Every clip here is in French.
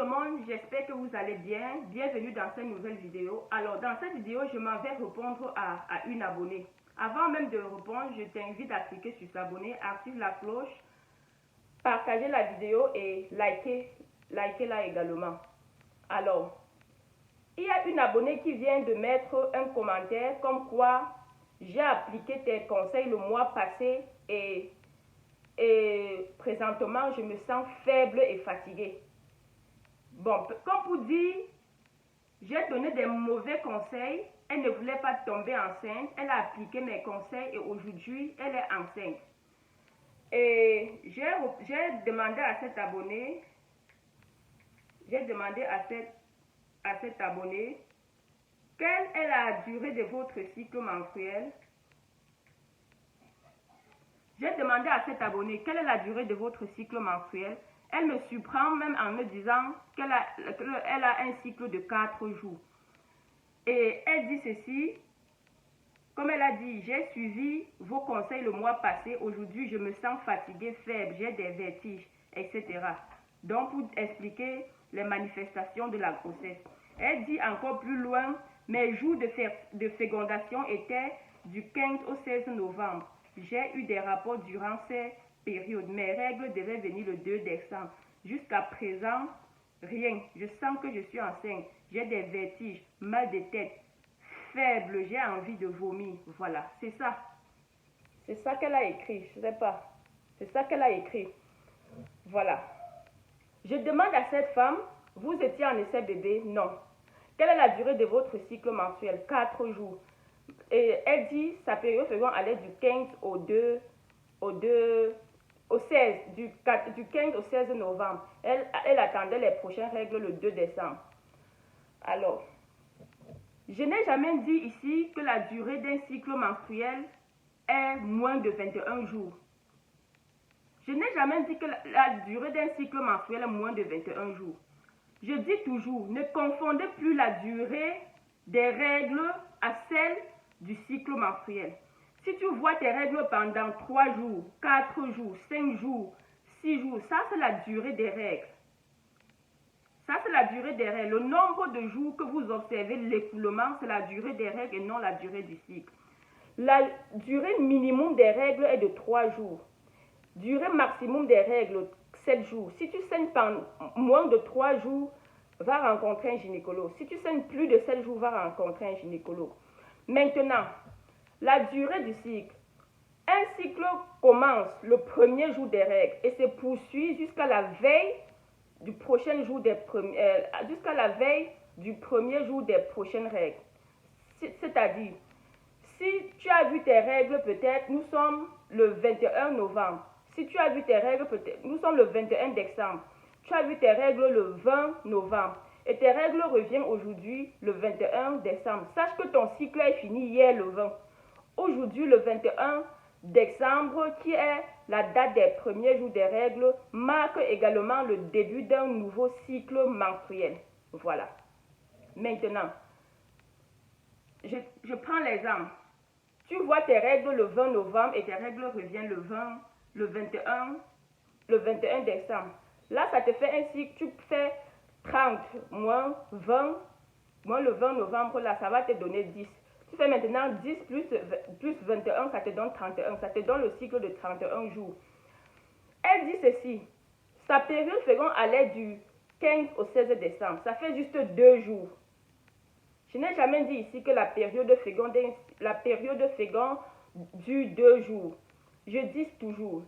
le monde, j'espère que vous allez bien. Bienvenue dans cette nouvelle vidéo. Alors, dans cette vidéo, je m'en vais répondre à une abonnée. Avant même de répondre, je t'invite à cliquer sur s'abonner, activer la cloche, partager la vidéo et liker-la également. Alors, il y a une abonnée qui vient de mettre un commentaire comme quoi j'ai appliqué tes conseils le mois passé et présentement, je me sens faible et fatiguée. Bon, comme pour dire, j'ai donné des mauvais conseils. Elle ne voulait pas tomber enceinte. Elle a appliqué mes conseils et aujourd'hui, elle est enceinte. Et j'ai demandé à cet abonné, quelle est la durée de votre cycle menstruel. J'ai demandé à cette abonnée quelle est la durée de votre cycle menstruel. Elle me surprend même en me disant qu'elle a un cycle de 4 jours. Et elle dit ceci, comme elle a dit, j'ai suivi vos conseils le mois passé, aujourd'hui je me sens fatiguée, faible, j'ai des vertiges, etc. Donc pour expliquer les manifestations de la grossesse. Elle dit encore plus loin, mes jours de fécondation étaient du 15 au 16 novembre. J'ai eu des rapports durant ces périodes. Mes règles devaient venir le 2 décembre. Jusqu'à présent, rien. Je sens que je suis enceinte. J'ai des vertiges, mal de tête, faible, j'ai envie de vomir. Voilà, c'est ça. C'est ça qu'elle a écrit. Je ne sais pas. C'est ça qu'elle a écrit. Voilà. Je demande à cette femme, vous étiez en essai bébé? Non. Quelle est la durée de votre cycle menstruel? 4 jours. Et elle dit, sa période féconde allait du 15 au 16, du 15 au 16 novembre. Elle attendait les prochaines règles le 2 décembre. Alors, je n'ai jamais dit ici que la durée d'un cycle menstruel est moins de 21 jours. Je n'ai jamais dit que la durée d'un cycle menstruel est moins de 21 jours. Je dis toujours, ne confondez plus la durée des règles à celle du cycle menstruel. Si tu vois tes règles pendant 3 jours, 4 jours, 5 jours, 6 jours, ça c'est la durée des règles. Ça c'est la durée des règles. Le nombre de jours que vous observez l'écoulement, c'est la durée des règles et non la durée du cycle. La durée minimum des règles est de 3 jours. Durée maximum des règles, 7 jours. Si tu saignes pendant moins de 3 jours, va rencontrer un gynécologue. Si tu saignes plus de 7 jours, va rencontrer un gynécologue. Maintenant, la durée du cycle. Un cycle commence le premier jour des règles et se poursuit jusqu'à la veille du prochain jour jusqu'à la veille du premier jour des prochaines règles. C'est-à-dire, si tu as vu tes règles, peut-être, nous sommes le 21 novembre. Si tu as vu tes règles, peut-être, nous sommes le 21 décembre. Tu as vu tes règles le 20 novembre. Et tes règles reviennent aujourd'hui, le 21 décembre. Sache que ton cycle est fini hier, le 20. Aujourd'hui, le 21 décembre, qui est la date des premiers jours des règles, marque également le début d'un nouveau cycle menstruel. Voilà. Maintenant, je prends l'exemple. Tu vois tes règles le 20 novembre et tes règles reviennent le 21 décembre. Là, ça te fait un cycle, tu fais 30 moins 20, moins le 20 novembre, là, ça va te donner 10. Tu fais maintenant 10 plus 21, ça te donne 31. Ça te donne le cycle de 31 jours. Elle dit ceci, sa période féconde allait du 15 au 16 décembre. Ça fait juste 2 jours. Je n'ai jamais dit ici que la période féconde dure 2 jours. Je dis toujours,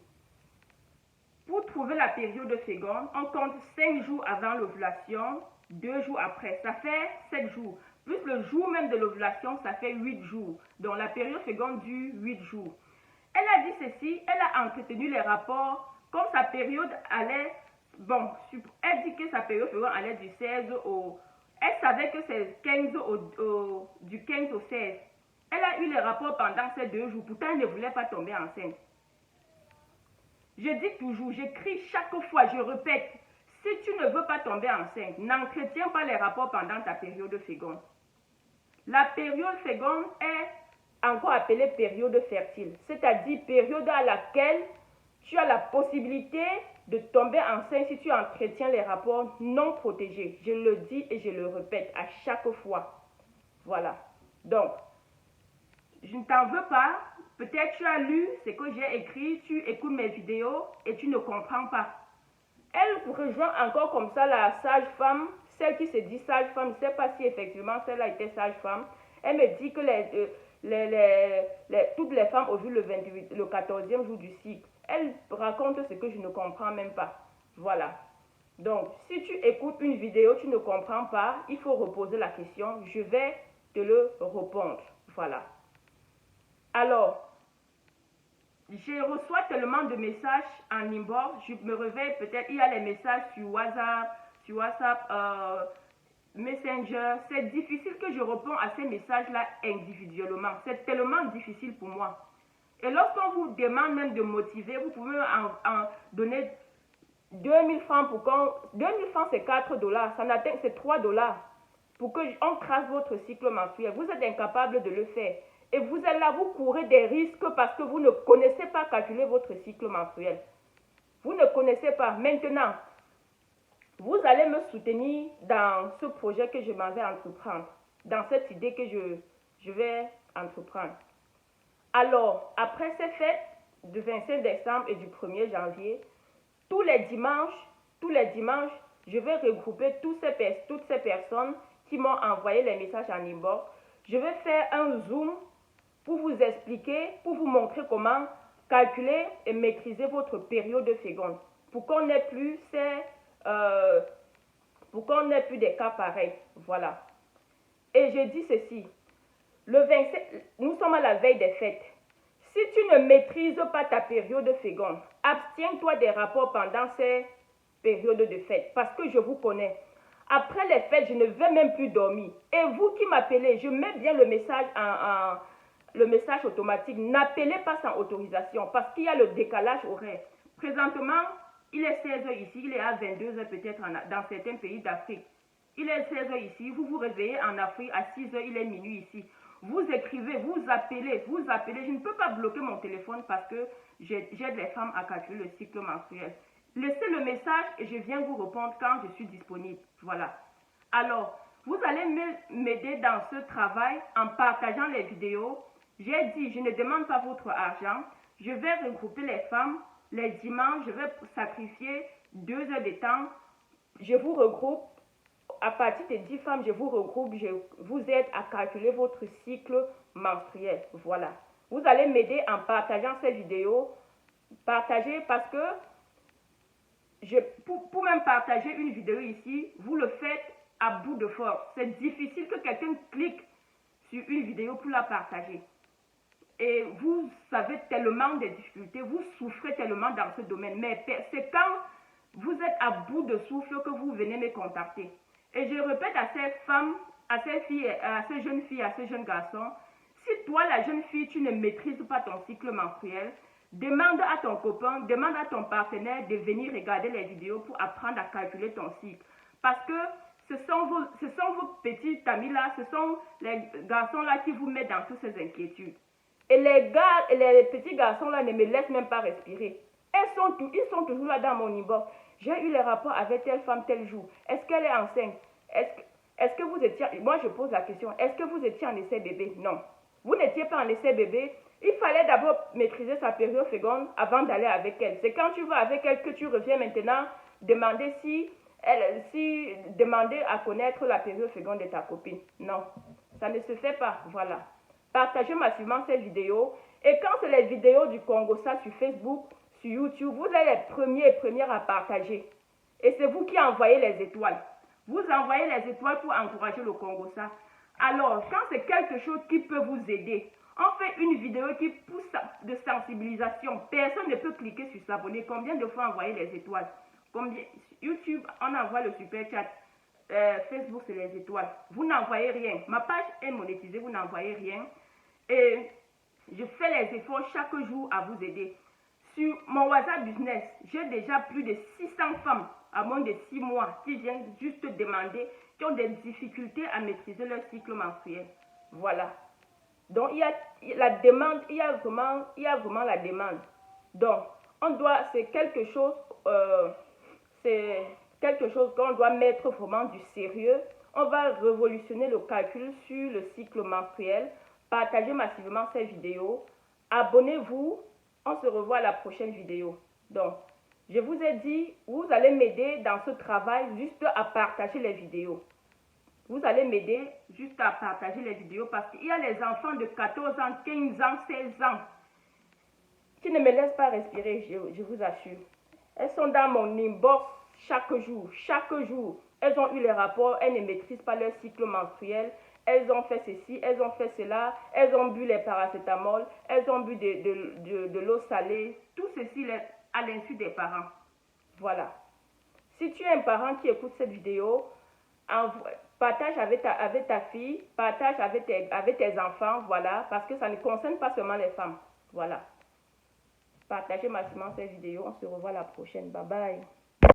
pour trouver la période féconde, on compte 5 jours avant l'ovulation, 2 jours après. Ça fait 7 jours. Plus le jour même de l'ovulation, ça fait 8 jours. Donc la période féconde dure 8 jours. Elle a dit ceci, elle a entretenu les rapports, comme sa période allait, bon, elle dit que sa période féconde allait du 16 au... Elle savait que c'est du 15 au 16. Elle a eu les rapports pendant ces 2 jours, pourtant elle ne voulait pas tomber enceinte. Je dis toujours, j'écris chaque fois, je répète, si tu ne veux pas tomber enceinte, n'entretiens pas les rapports pendant ta période féconde. La période féconde est encore appelée période fertile, c'est-à-dire période à laquelle tu as la possibilité de tomber enceinte si tu entretiens les rapports non protégés. Je le dis et je le répète à chaque fois. Voilà. Donc, je ne t'en veux pas. Peut-être tu as lu ce que j'ai écrit, tu écoutes mes vidéos et tu ne comprends pas. Elle rejoint encore comme ça la sage-femme, celle qui se dit sage-femme. Je ne sais pas si effectivement celle-là était sage-femme. Elle me dit que toutes les femmes au vu le 14e jour du cycle. Elle raconte ce que je ne comprends même pas. Voilà. Donc, si tu écoutes une vidéo, tu ne comprends pas, il faut reposer la question. Je vais te le répondre. Voilà. Alors, je reçois tellement de messages en inbox. Je me réveille peut-être, il y a les messages sur WhatsApp, Messenger. C'est difficile que je réponds à ces messages-là individuellement. C'est tellement difficile pour moi. Et lorsqu'on vous demande même de motiver, vous pouvez en donner 2000 francs pour qu'on... 2000 francs, c'est 4 dollars. Ça n'atteint, c'est 3 dollars. Pour qu'on trace votre cycle menstruel. Vous êtes incapable de le faire. Et vous êtes là, vous courez des risques parce que vous ne connaissez pas calculer votre cycle menstruel. Vous ne connaissez pas. Maintenant, vous allez me soutenir dans ce projet que je m'en vais entreprendre. Dans cette idée que je vais entreprendre. Alors, après ces fêtes du 25 décembre et du 1er janvier, tous les dimanches, je vais regrouper toutes ces personnes qui m'ont envoyé les messages en inbox. Je vais faire un zoom pour vous expliquer, pour vous montrer comment calculer et maîtriser votre période féconde. Pour qu'on n'ait plus des cas pareils. Voilà. Et je dis ceci. Le 27, nous sommes à la veille des fêtes. Si tu ne maîtrises pas ta période féconde, abstiens-toi des rapports pendant ces périodes de fête. Parce que je vous connais. Après les fêtes, je ne vais même plus dormir. Et vous qui m'appelez, je mets bien le message automatique. N'appelez pas sans autorisation parce qu'il y a le décalage horaire. Présentement, il est 16h ici, il est à 22h peut-être dans certains pays d'Afrique. Il est 16h ici, vous vous réveillez en Afrique, à 6h, il est minuit ici. Vous écrivez, vous appelez. Je ne peux pas bloquer mon téléphone parce que j'aide les femmes à calculer le cycle menstruel. Laissez le message et je viens vous répondre quand je suis disponible. Voilà. Alors, vous allez m'aider dans ce travail en partageant les vidéos. J'ai dit, je ne demande pas votre argent. Je vais regrouper les femmes. Les dimanches, je vais sacrifier 2 heures de temps. Je vous regroupe. À partir de 10 femmes, je vous regroupe, je vous aide à calculer votre cycle menstruel. Voilà. Vous allez m'aider en partageant ces vidéos. Partagez parce que pour même partager une vidéo ici, vous le faites à bout de force. C'est difficile que quelqu'un clique sur une vidéo pour la partager. Et vous savez tellement des difficultés, vous souffrez tellement dans ce domaine. Mais c'est quand vous êtes à bout de souffle que vous venez me contacter. Et je répète à ces femmes, à ces filles, à ces jeunes filles, à ces jeunes garçons, si toi, la jeune fille, tu ne maîtrises pas ton cycle menstruel, demande à ton copain, demande à ton partenaire de venir regarder les vidéos pour apprendre à calculer ton cycle. Parce que ce sont vos petits amis-là, ce sont les garçons-là qui vous mettent dans toutes ces inquiétudes. Et les petits garçons-là ne me laissent même pas respirer. Ils sont toujours là dans mon inbox. J'ai eu les rapports avec telle femme tel jour. Est-ce qu'elle est enceinte? Est-ce que vous étiez... Moi, je pose la question. Est-ce que vous étiez en essai bébé? Non. Vous n'étiez pas en essai bébé. Il fallait d'abord maîtriser sa période féconde avant d'aller avec elle. C'est quand tu vas avec elle que tu reviens maintenant demander demander à connaître la période féconde de ta copine. Non. Ça ne se fait pas. Voilà. Partagez massivement ces vidéos. Et quand c'est les vidéos du Congo, ça sur Facebook, sur YouTube, vous êtes les premières à partager. Et c'est vous qui envoyez les étoiles. Vous envoyez les étoiles pour encourager le Congo, ça. Alors, quand c'est quelque chose qui peut vous aider, on fait une vidéo qui pousse de sensibilisation. Personne ne peut cliquer sur s'abonner. Combien de fois envoyer les étoiles? YouTube, on envoie le super chat. Facebook, c'est les étoiles. Vous n'envoyez rien. Ma page est monétisée, vous n'envoyez rien. Et je fais les efforts chaque jour à vous aider. Sur mon WhatsApp Business, j'ai déjà plus de 600 femmes à moins de 6 mois qui viennent juste demander, qui ont des difficultés à maîtriser leur cycle menstruel. Voilà. Donc, il y a la demande, il y a vraiment la demande. Donc, c'est quelque chose qu'on doit mettre vraiment du sérieux. On va révolutionner le calcul sur le cycle menstruel. Partagez massivement ces vidéos. Abonnez-vous. On se revoit à la prochaine vidéo. Donc, je vous ai dit, vous allez m'aider dans ce travail juste à partager les vidéos. Vous allez m'aider juste à partager les vidéos parce qu'il y a les enfants de 14 ans, 15 ans, 16 ans qui ne me laissent pas respirer, je vous assure. Elles sont dans mon inbox chaque jour. Chaque jour, elles ont eu les rapports, elles ne maîtrisent pas leur cycle menstruel. Elles ont fait ceci, elles ont fait cela, elles ont bu les paracétamol, elles ont bu de l'eau salée. Tout ceci à l'insu des parents. Voilà. Si tu es un parent qui écoute cette vidéo, partage avec ta fille, partage avec tes enfants, voilà, parce que ça ne concerne pas seulement les femmes. Voilà. Partagez massivement cette vidéo. On se revoit la prochaine. Bye bye.